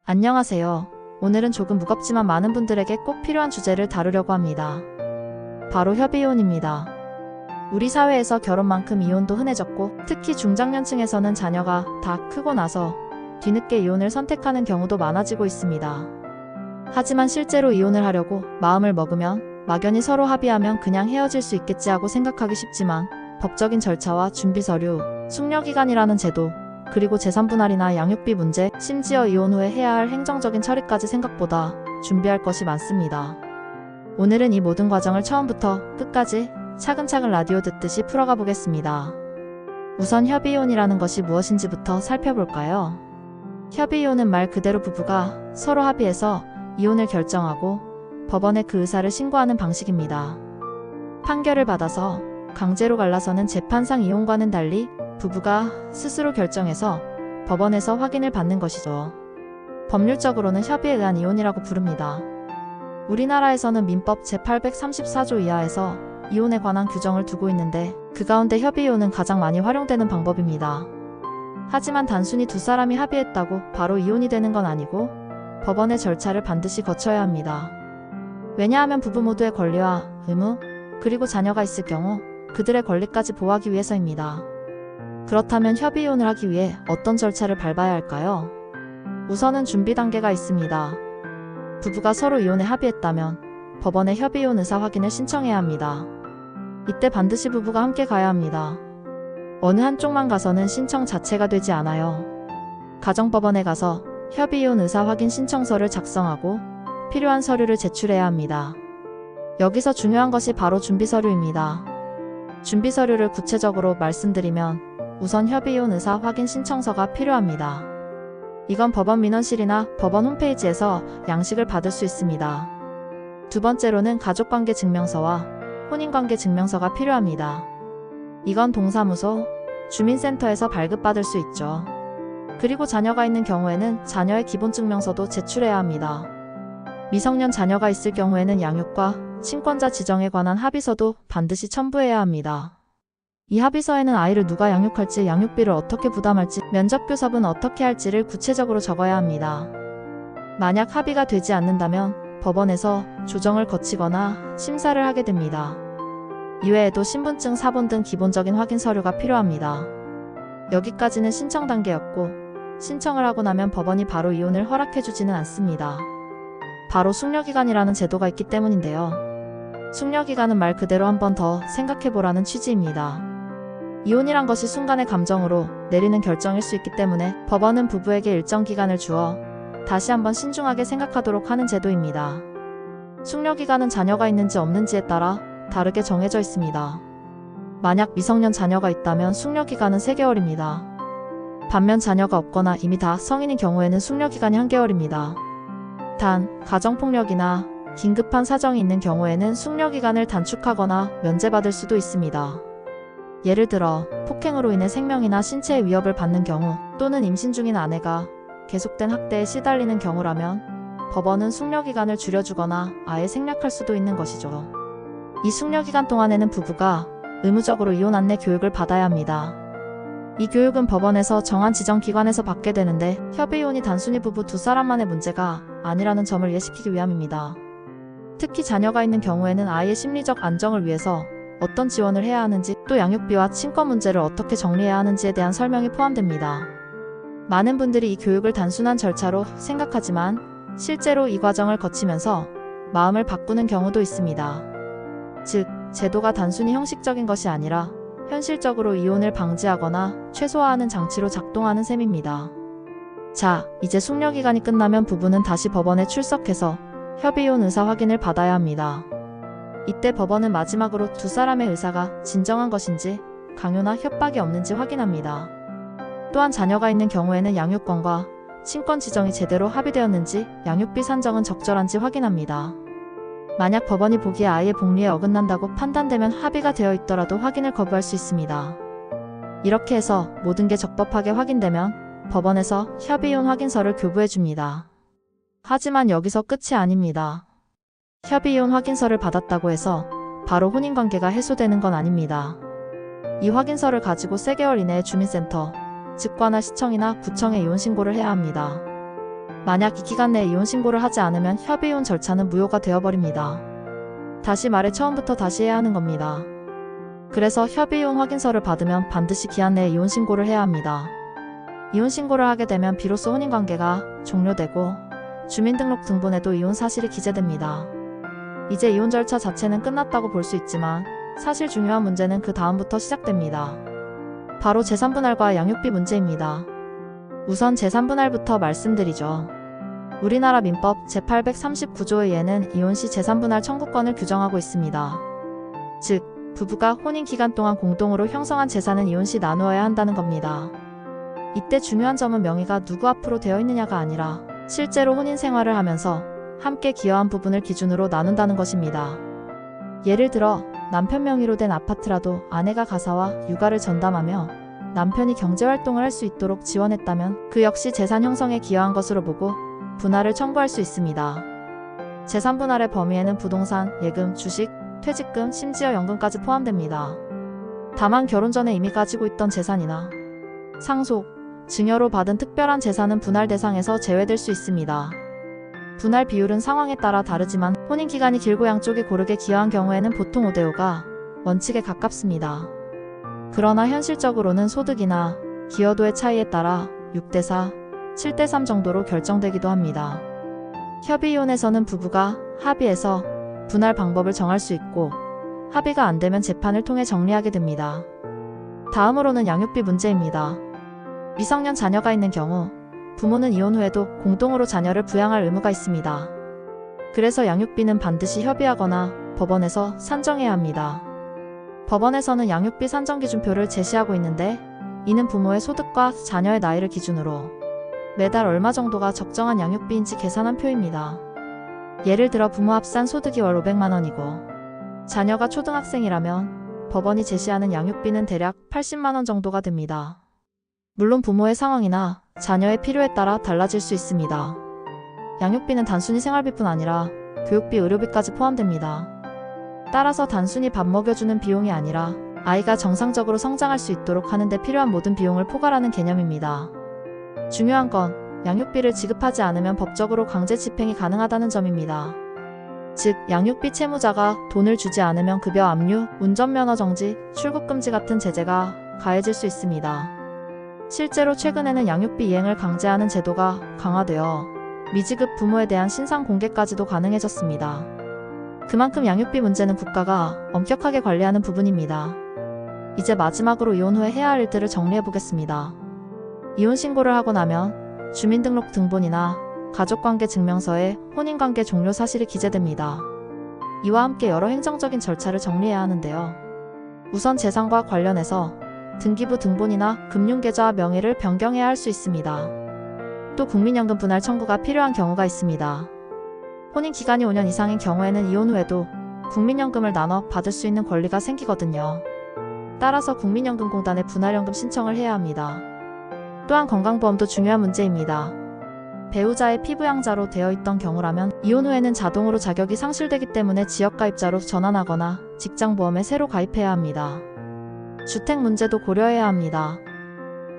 안녕하세요. 오늘은 조금 무겁지만 많은 분들에게 꼭 필요한 주제를 다루려고 합니다. 바로 협의이혼입니다. 우리 사회에서 결혼만큼 이혼도 흔해졌고, 특히 중장년층에서는 자녀가 다 크고 나서 뒤늦게 이혼을 선택하는 경우도 많아지고 있습니다. 하지만 실제로 이혼을 하려고 마음을 먹으면 막연히 서로 합의하면 그냥 헤어질 수 있겠지 하고 생각하기 쉽지만, 법적인 절차와 준비 서류, 숙려기간이라는 제도, 그리고 재산분할이나 양육비 문제, 심지어 이혼 후에 해야 할 행정적인 처리까지 생각보다 준비할 것이 많습니다. 오늘은 이 모든 과정을 처음부터 끝까지 차근차근 라디오 듣듯이 풀어가 보겠습니다. 우선 협의이혼이라는 것이 무엇인지부터 살펴볼까요? 협의이혼은 말 그대로 부부가 서로 합의해서 이혼을 결정하고 법원에 그 의사를 신고하는 방식입니다. 판결을 받아서 강제로 갈라서는 재판상 이혼과는 달리 부부가 스스로 결정해서 법원에서 확인을 받는 것이죠. 법률적으로는 협의에 의한 이혼이라고 부릅니다. 우리나라에서는 민법 제834조 이하에서 이혼에 관한 규정을 두고 있는데, 그 가운데 협의이혼은 가장 많이 활용되는 방법입니다. 하지만 단순히 두 사람이 합의했다고 바로 이혼이 되는 건 아니고 법원의 절차를 반드시 거쳐야 합니다. 왜냐하면 부부 모두의 권리와 의무, 그리고 자녀가 있을 경우 그들의 권리까지 보호하기 위해서입니다. 그렇다면 협의이혼을 하기 위해 어떤 절차를 밟아야 할까요? 우선은 준비 단계가 있습니다. 부부가 서로 이혼에 합의했다면 법원에 협의이혼 의사 확인을 신청해야 합니다. 이때 반드시 부부가 함께 가야 합니다. 어느 한쪽만 가서는 신청 자체가 되지 않아요. 가정법원에 가서 협의이혼 의사 확인 신청서를 작성하고 필요한 서류를 제출해야 합니다. 여기서 중요한 것이 바로 준비 서류입니다. 준비 서류를 구체적으로 말씀드리면, 우선 협의이혼 의사 확인 신청서가 필요합니다. 이건 법원 민원실이나 법원 홈페이지에서 양식을 받을 수 있습니다. 두 번째로는 가족관계 증명서와 혼인관계 증명서가 필요합니다. 이건 동사무소, 주민센터에서 발급받을 수 있죠. 그리고 자녀가 있는 경우에는 자녀의 기본증명서도 제출해야 합니다. 미성년 자녀가 있을 경우에는 양육과 친권자 지정에 관한 합의서도 반드시 첨부해야 합니다. 이 합의서에는 아이를 누가 양육할지, 양육비를 어떻게 부담할지, 면접교섭은 어떻게 할지를 구체적으로 적어야 합니다. 만약 합의가 되지 않는다면 법원에서 조정을 거치거나 심사를 하게 됩니다. 이외에도 신분증, 사본 등 기본적인 확인 서류가 필요합니다. 여기까지는 신청 단계였고, 신청을 하고 나면 법원이 바로 이혼을 허락해주지는 않습니다. 바로 숙려기간이라는 제도가 있기 때문인데요. 숙려기간은 말 그대로 한 번 더 생각해보라는 취지입니다. 이혼이란 것이 순간의 감정으로 내리는 결정일 수 있기 때문에 법원은 부부에게 일정 기간을 주어 다시 한번 신중하게 생각하도록 하는 제도입니다. 숙려기간은 자녀가 있는지 없는지에 따라 다르게 정해져 있습니다. 만약 미성년 자녀가 있다면 숙려기간은 3개월입니다. 반면 자녀가 없거나 이미 다 성인인 경우에는 숙려기간이 1개월입니다. 단, 가정폭력이나 긴급한 사정이 있는 경우에는 숙려기간을 단축하거나 면제받을 수도 있습니다. 예를 들어 폭행으로 인해 생명이나 신체의 위협을 받는 경우, 또는 임신 중인 아내가 계속된 학대에 시달리는 경우라면 법원은 숙려기간을 줄여주거나 아예 생략할 수도 있는 것이죠. 이 숙려기간 동안에는 부부가 의무적으로 이혼 안내 교육을 받아야 합니다. 이 교육은 법원에서 정한 지정 기관에서 받게 되는데, 협의이혼이 단순히 부부 두 사람만의 문제가 아니라는 점을 이해시키기 위함입니다. 특히 자녀가 있는 경우에는 아이의 심리적 안정을 위해서 어떤 지원을 해야 하는지, 또 양육비와 친권 문제를 어떻게 정리해야 하는지에 대한 설명이 포함됩니다. 많은 분들이 이 교육을 단순한 절차로 생각하지만 실제로 이 과정을 거치면서 마음을 바꾸는 경우도 있습니다. 즉, 제도가 단순히 형식적인 것이 아니라 현실적으로 이혼을 방지하거나 최소화하는 장치로 작동하는 셈입니다. 자, 이제 숙려기간이 끝나면 부부는 다시 법원에 출석해서 협의이혼 의사 확인을 받아야 합니다. 이때 법원은 마지막으로 두 사람의 의사가 진정한 것인지 강요나 협박이 없는지 확인합니다. 또한 자녀가 있는 경우에는 양육권과 친권 지정이 제대로 합의되었는지, 양육비 산정은 적절한지 확인합니다. 만약 법원이 보기에 아이의 복리에 어긋난다고 판단되면 합의가 되어 있더라도 확인을 거부할 수 있습니다. 이렇게 해서 모든 게 적법하게 확인되면 법원에서 협의이혼 확인서를 교부해줍니다. 하지만 여기서 끝이 아닙니다. 협의이혼 확인서를 받았다고 해서 바로 혼인관계가 해소되는 건 아닙니다. 이 확인서를 가지고 3개월 이내에 주민센터, 즉 관할 시청이나 구청에 이혼 신고를 해야 합니다. 만약 이 기간 내에 이혼 신고를 하지 않으면 협의이혼 절차는 무효가 되어버립니다. 다시 말해 처음부터 다시 해야 하는 겁니다. 그래서 협의이혼 확인서를 받으면 반드시 기한 내에 이혼 신고를 해야 합니다. 이혼 신고를 하게 되면 비로소 혼인관계가 종료되고 주민등록 등본에도 이혼 사실이 기재됩니다. 이제 이혼 절차 자체는 끝났다고 볼 수 있지만 사실 중요한 문제는 그 다음부터 시작됩니다. 바로 재산분할과 양육비 문제입니다. 우선 재산분할부터 말씀드리죠. 우리나라 민법 제839조에 의해는 이혼 시 재산분할 청구권을 규정하고 있습니다. 즉, 부부가 혼인 기간 동안 공동으로 형성한 재산은 이혼 시 나누어야 한다는 겁니다. 이때 중요한 점은 명의가 누구 앞으로 되어 있느냐가 아니라 실제로 혼인 생활을 하면서 함께 기여한 부분을 기준으로 나눈다는 것입니다. 예를 들어 남편 명의로 된 아파트라도 아내가 가사와 육아를 전담하며 남편이 경제활동을 할 수 있도록 지원했다면 그 역시 재산 형성에 기여한 것으로 보고 분할을 청구할 수 있습니다. 재산분할의 범위에는 부동산, 예금, 주식, 퇴직금, 심지어 연금까지 포함됩니다. 다만 결혼 전에 이미 가지고 있던 재산이나 상속, 증여로 받은 특별한 재산은 분할 대상에서 제외될 수 있습니다. 분할 비율은 상황에 따라 다르지만 혼인 기간이 길고 양쪽이 고르게 기여한 경우에는 보통 5대5가 원칙에 가깝습니다. 그러나 현실적으로는 소득이나 기여도의 차이에 따라 6대4, 7대3 정도로 결정되기도 합니다. 협의이혼에서는 부부가 합의해서 분할 방법을 정할 수 있고 합의가 안 되면 재판을 통해 정리하게 됩니다. 다음으로는 양육비 문제입니다. 미성년 자녀가 있는 경우 부모는 이혼 후에도 공동으로 자녀를 부양할 의무가 있습니다. 그래서 양육비는 반드시 협의하거나 법원에서 산정해야 합니다. 법원에서는 양육비 산정 기준표를 제시하고 있는데 이는 부모의 소득과 자녀의 나이를 기준으로 매달 얼마 정도가 적정한 양육비인지 계산한 표입니다. 예를 들어 부모 합산 소득이 월 500만 원이고 자녀가 초등학생이라면 법원이 제시하는 양육비는 대략 80만 원 정도가 됩니다. 물론 부모의 상황이나 자녀의 필요에 따라 달라질 수 있습니다. 양육비는 단순히 생활비뿐 아니라 교육비, 의료비까지 포함됩니다. 따라서 단순히 밥 먹여주는 비용이 아니라 아이가 정상적으로 성장할 수 있도록 하는 데 필요한 모든 비용을 포괄하는 개념입니다. 중요한 건 양육비를 지급하지 않으면 법적으로 강제 집행이 가능하다는 점입니다. 즉, 양육비 채무자가 돈을 주지 않으면 급여 압류, 운전면허 정지, 출국 금지 같은 제재가 가해질 수 있습니다. 실제로 최근에는 양육비 이행을 강제하는 제도가 강화되어 미지급 부모에 대한 신상 공개까지도 가능해졌습니다. 그만큼 양육비 문제는 국가가 엄격하게 관리하는 부분입니다. 이제 마지막으로 이혼 후에 해야 할 일들을 정리해보겠습니다. 이혼 신고를 하고 나면 주민등록 등본이나 가족관계 증명서에 혼인관계 종료 사실이 기재됩니다. 이와 함께 여러 행정적인 절차를 정리해야 하는데요. 우선 재산과 관련해서 등기부 등본이나 금융계좌 명의를 변경해야 할 수 있습니다. 또 국민연금 분할 청구가 필요한 경우가 있습니다. 혼인 기간이 5년 이상인 경우에는 이혼 후에도 국민연금을 나눠 받을 수 있는 권리가 생기거든요. 따라서 국민연금공단에 분할연금 신청을 해야 합니다. 또한 건강보험도 중요한 문제입니다. 배우자의 피부양자로 되어 있던 경우라면 이혼 후에는 자동으로 자격이 상실되기 때문에 지역가입자로 전환하거나 직장보험에 새로 가입해야 합니다. 주택 문제도 고려해야 합니다.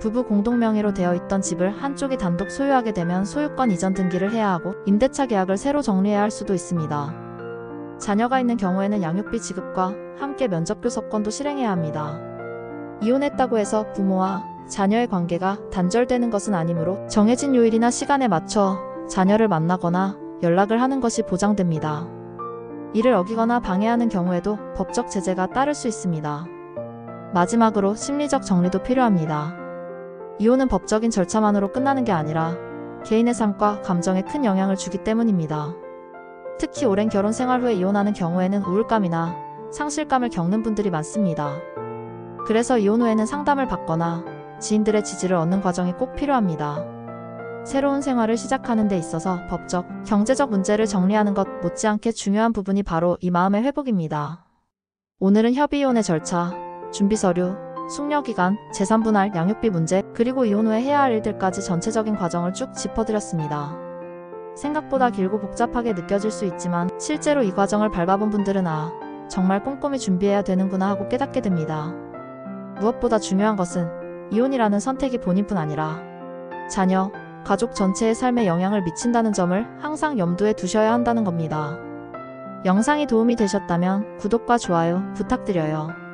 부부 공동명의로 되어 있던 집을 한쪽이 단독 소유하게 되면 소유권 이전 등기를 해야 하고 임대차 계약을 새로 정리해야 할 수도 있습니다. 자녀가 있는 경우에는 양육비 지급과 함께 면접교섭권도 실행해야 합니다. 이혼했다고 해서 부모와 자녀의 관계가 단절되는 것은 아니므로 정해진 요일이나 시간에 맞춰 자녀를 만나거나 연락을 하는 것이 보장됩니다. 이를 어기거나 방해하는 경우에도 법적 제재가 따를 수 있습니다. 마지막으로 심리적 정리도 필요합니다. 이혼은 법적인 절차만으로 끝나는 게 아니라 개인의 삶과 감정에 큰 영향을 주기 때문입니다. 특히 오랜 결혼 생활 후에 이혼하는 경우에는 우울감이나 상실감을 겪는 분들이 많습니다. 그래서 이혼 후에는 상담을 받거나 지인들의 지지를 얻는 과정이 꼭 필요합니다. 새로운 생활을 시작하는 데 있어서 법적, 경제적 문제를 정리하는 것 못지않게 중요한 부분이 바로 이 마음의 회복입니다. 오늘은 협의이혼의 절차, 준비서류, 숙려기간, 재산분할, 양육비 문제, 그리고 이혼 후에 해야 할 일들까지 전체적인 과정을 쭉 짚어드렸습니다. 생각보다 길고 복잡하게 느껴질 수 있지만 실제로 이 과정을 밟아본 분들은 정말 꼼꼼히 준비해야 되는구나 하고 깨닫게 됩니다. 무엇보다 중요한 것은 이혼이라는 선택이 본인뿐 아니라 자녀, 가족 전체의 삶에 영향을 미친다는 점을 항상 염두에 두셔야 한다는 겁니다. 영상이 도움이 되셨다면 구독과 좋아요 부탁드려요.